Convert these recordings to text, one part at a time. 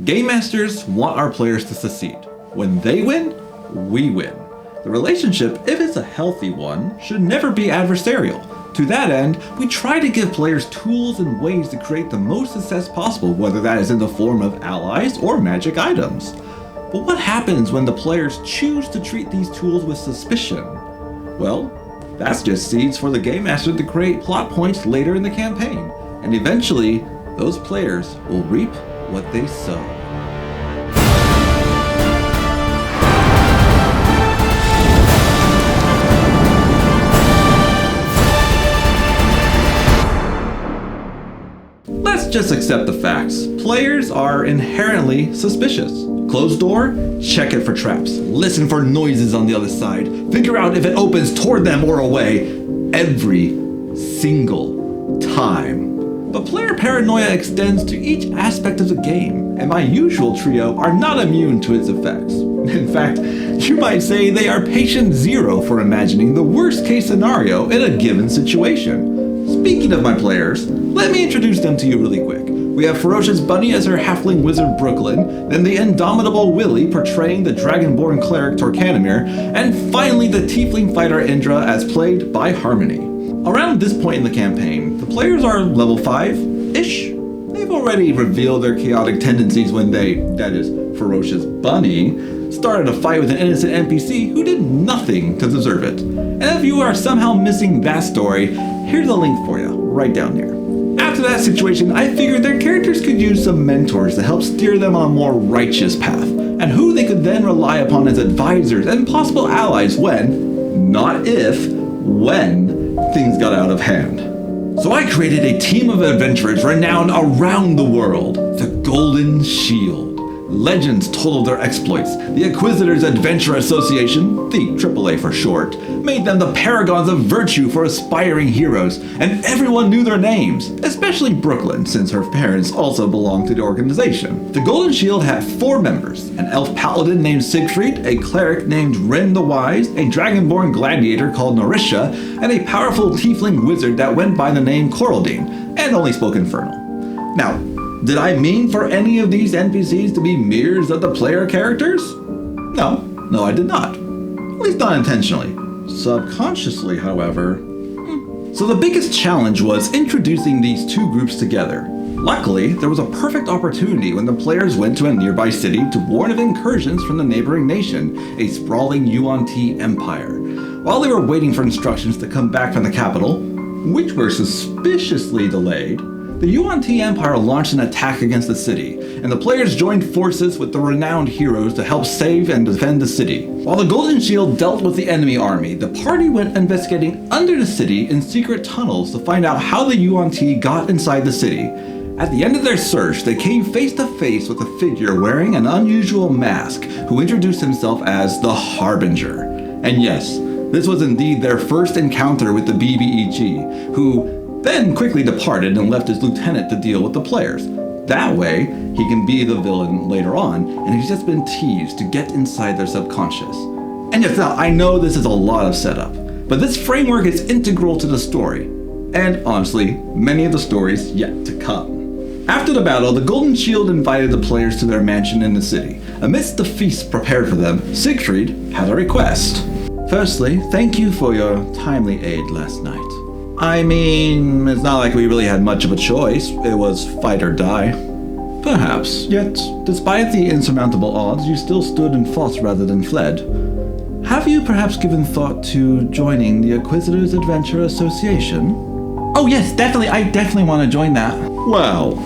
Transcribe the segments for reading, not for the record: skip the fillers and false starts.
Game Masters want our players to succeed. When they win, we win. The relationship, if it's a healthy one, should never be adversarial. To that end, we try to give players tools and ways to create the most success possible, whether that is in the form of allies or magic items. But what happens when the players choose to treat these tools with suspicion? Well, that's just seeds for the Game Master to create plot points later in the campaign, and eventually, those players will reap what they sow. Let's just accept the facts. Players are inherently suspicious. Close door, check it for traps. Listen for noises on the other side. Figure out if it opens toward them or away. Every single time. But player paranoia extends to each aspect of the game, and my usual trio are not immune to its effects. In fact, you might say they are patient zero for imagining the worst case scenario in a given situation. Speaking of my players, let me introduce them to you really quick. We have Ferocious Bunny as her halfling wizard Brooklyn, then the indomitable Willy portraying the dragonborn cleric Torcanimir, and finally the tiefling fighter Indra as played by Harmony. Around this point in the campaign, the players are level 5-ish. They've already revealed their chaotic tendencies when they, that is, Ferocious Bunny, started a fight with an innocent NPC who did nothing to deserve it. And if you are somehow missing that story, here's a link for you, right down here. After that situation, I figured their characters could use some mentors to help steer them on a more righteous path, and who they could then rely upon as advisors and possible allies when, not if, when, things got out of hand. So I created a team of adventurers renowned around the world, the Golden Shield. Legends told of their exploits. The Inquisitors Adventure Association, the AAA for short, made them the paragons of virtue for aspiring heroes, and everyone knew their names, especially Brooklyn, since her parents also belonged to the organization. The Golden Shield had 4 members, an elf paladin named Siegfryd, a cleric named Ren the Wise, a dragonborn gladiator called Norisha, and a powerful tiefling wizard that went by the name Coraldine, and only spoke Infernal. Now, did I mean for any of these NPCs to be mirrors of the player characters? No, I did not. At least not intentionally. Subconsciously, however. So the biggest challenge was introducing these two groups together. Luckily, there was a perfect opportunity when the players went to a nearby city to warn of incursions from the neighboring nation, a sprawling Yuan-Ti empire. While they were waiting for instructions to come back from the capital, which were suspiciously delayed, the Yuan-Ti Empire launched an attack against the city, and the players joined forces with the renowned heroes to help save and defend the city. While the Golden Shield dealt with the enemy army, the party went investigating under the city in secret tunnels to find out how the Yuan-Ti got inside the city. At the end of their search, they came face to face with a figure wearing an unusual mask who introduced himself as the Harbinger. And yes, this was indeed their first encounter with the BBEG, who then quickly departed and left his lieutenant to deal with the players. That way, he can be the villain later on, and he's just been teased to get inside their subconscious. And yes, now, I know this is a lot of setup, but this framework is integral to the story, and honestly, many of the stories yet to come. After the battle, the Golden Shield invited the players to their mansion in the city. Amidst the feast prepared for them, Siegfryd had a request. Firstly, thank you for your timely aid last night. I mean, it's not like we really had much of a choice. It was fight or die. Perhaps, yet, despite the insurmountable odds, you still stood and fought rather than fled. Have you perhaps given thought to joining the Inquisitors Adventure Association? Oh yes, definitely. I definitely want to join that. Well,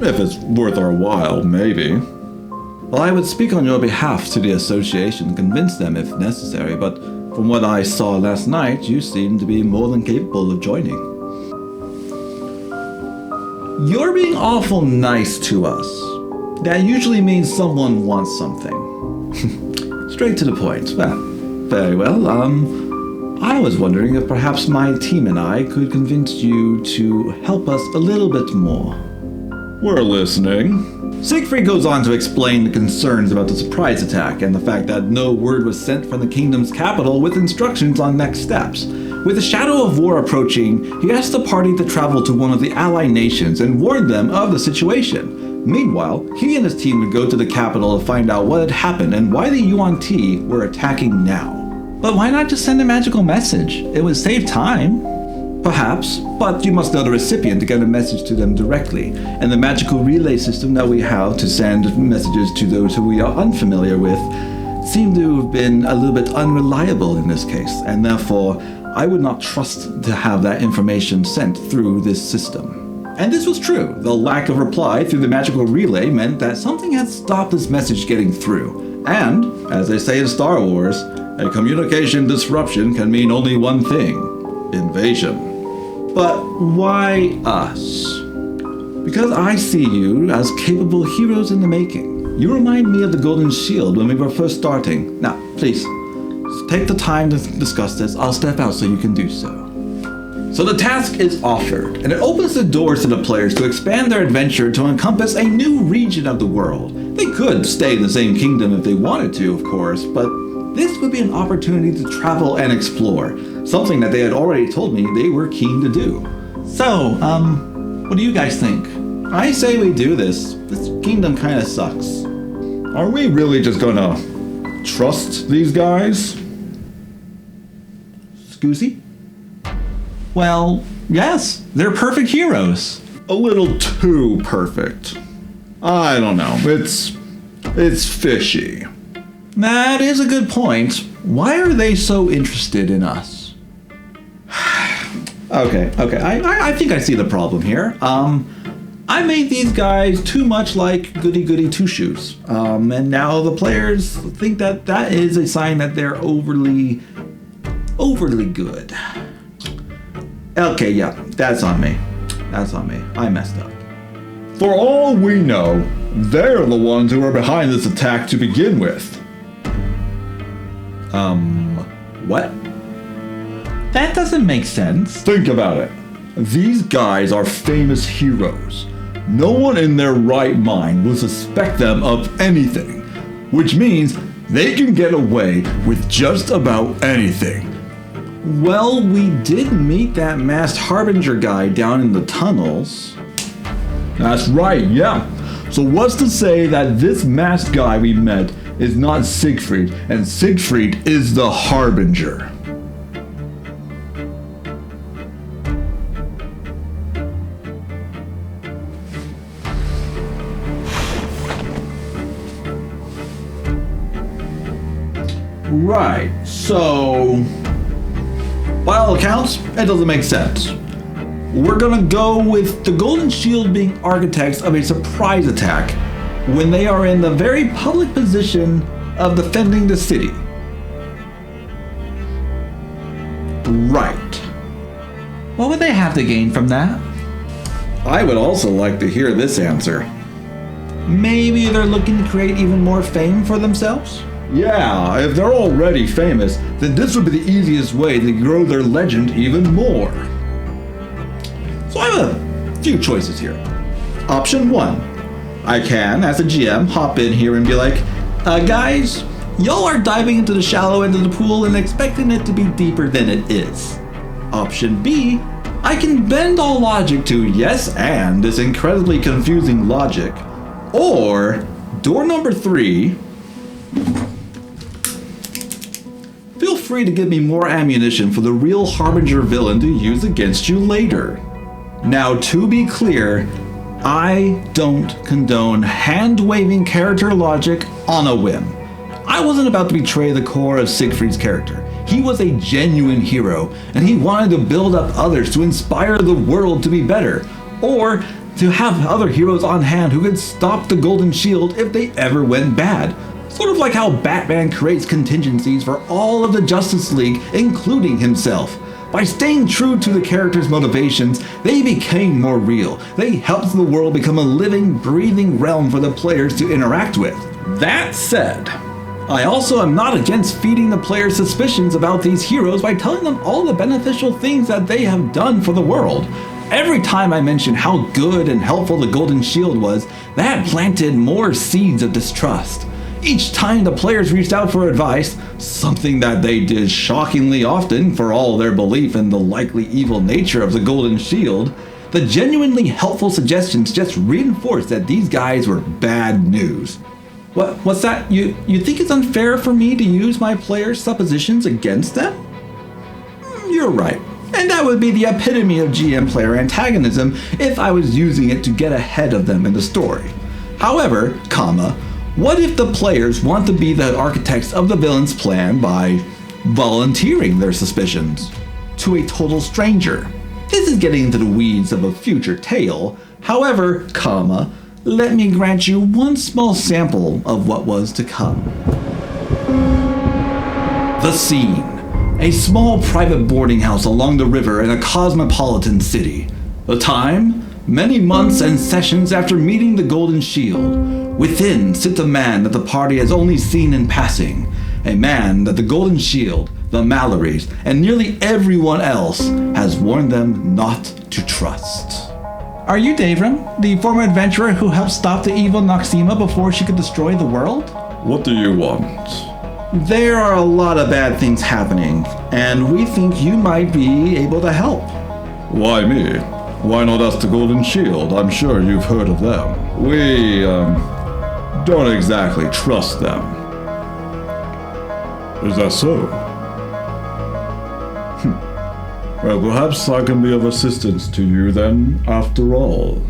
if it's worth our while, maybe. Well, I would speak on your behalf to the association and convince them if necessary, but from what I saw last night, you seem to be more than capable of joining. You're being awful nice to us. That usually means someone wants something. Straight to the point. Well, very well. I was wondering if perhaps my team and I could convince you to help us a little bit more. We're listening. Siegfryd goes on to explain the concerns about the surprise attack and the fact that no word was sent from the kingdom's capital with instructions on next steps. With the shadow of war approaching, he asked the party to travel to one of the ally nations and warn them of the situation. Meanwhile, he and his team would go to the capital to find out what had happened and why the Yuan-Ti were attacking now. But why not just send a magical message? It would save time. Perhaps, but you must know the recipient to get a message to them directly, and the magical relay system that we have to send messages to those who we are unfamiliar with seem to have been a little bit unreliable in this case, and therefore I would not trust to have that information sent through this system. And this was true. The lack of reply through the magical relay meant that something had stopped this message getting through. And, as they say in Star Wars, a communication disruption can mean only one thing: invasion. But why us? Because I see you as capable heroes in the making. You remind me of the Golden Shield when we were first starting. Now, please, take the time to discuss this. I'll step out so you can do so. So the task is offered, and it opens the doors to the players to expand their adventure to encompass a new region of the world. They could stay in the same kingdom if they wanted to, of course, but this would be an opportunity to travel and explore, something that they had already told me they were keen to do. So, what do you guys think? I say we do this. This kingdom kind of sucks. Are we really just gonna trust these guys? Scoozy? Well, yes, they're perfect heroes. A little too perfect. I don't know, it's fishy. That is a good point. Why are they so interested in us? Okay, I think I see the problem here. I made these guys too much like goody-goody two-shoes. And now the players think that that is a sign that they're overly good. Okay, yeah, that's on me. I messed up. For all we know, they're the ones who are behind this attack to begin with. What? That doesn't make sense. Think about it. These guys are famous heroes. No one in their right mind will suspect them of anything, which means they can get away with just about anything. Well, we did meet that masked Harbinger guy down in the tunnels. That's right, yeah. So what's to say that this masked guy we met is not Siegfryd, and Siegfryd is the Harbinger? Right, so by all accounts, it doesn't make sense. We're gonna go with the Golden Shield being architects of a surprise attack when they are in the very public position of defending the city. Right. What would they have to gain from that? I would also like to hear this answer. Maybe they're looking to create even more fame for themselves? Yeah, if they're already famous, then this would be the easiest way to grow their legend even more. So I have a few choices here. Option 1. I can, as a GM, hop in here and be like, guys, y'all are diving into the shallow end of the pool and expecting it to be deeper than it is. Option B, I can bend all logic to yes and this incredibly confusing logic. Or, door number 3, feel free to give me more ammunition for the real Harbinger villain to use against you later. Now, to be clear, I don't condone hand-waving character logic on a whim. I wasn't about to betray the core of Siegfried's character. He was a genuine hero, and he wanted to build up others to inspire the world to be better, or to have other heroes on hand who could stop the Golden Shield if they ever went bad. Sort of like how Batman creates contingencies for all of the Justice League, including himself. By staying true to the character's motivations, they became more real. They helped the world become a living, breathing realm for the players to interact with. That said, I also am not against feeding the players suspicions about these heroes by telling them all the beneficial things that they have done for the world. Every time I mention how good and helpful the Golden Shield was, that planted more seeds of distrust. Each time the players reached out for advice, something that they did shockingly often for all their belief in the likely evil nature of the Golden Shield, The genuinely helpful suggestions just reinforced that these guys were bad news. What's that? You think it's unfair for me to use my players' suppositions against them? You're right. And that would be the epitome of GM player antagonism if I was using it to get ahead of them in the story. However, what if the players want to be the architects of the villain's plan by volunteering their suspicions to a total stranger? This is getting into the weeds of a future tale. However, let me grant you one small sample of what was to come. The scene. A small private boarding house along the river in a cosmopolitan city. The time? Many months and sessions after meeting the Golden Shield. Within sits a man that the party has only seen in passing. A man that the Golden Shield, the Mallorys, and nearly everyone else has warned them not to trust. Are you Davram, the former adventurer who helped stop the evil Noxima before she could destroy the world? What do you want? There are a lot of bad things happening, and we think you might be able to help. Why me? Why not ask the Golden Shield? I'm sure you've heard of them. We, don't exactly trust them. Is that so? Well, perhaps I can be of assistance to you then, after all.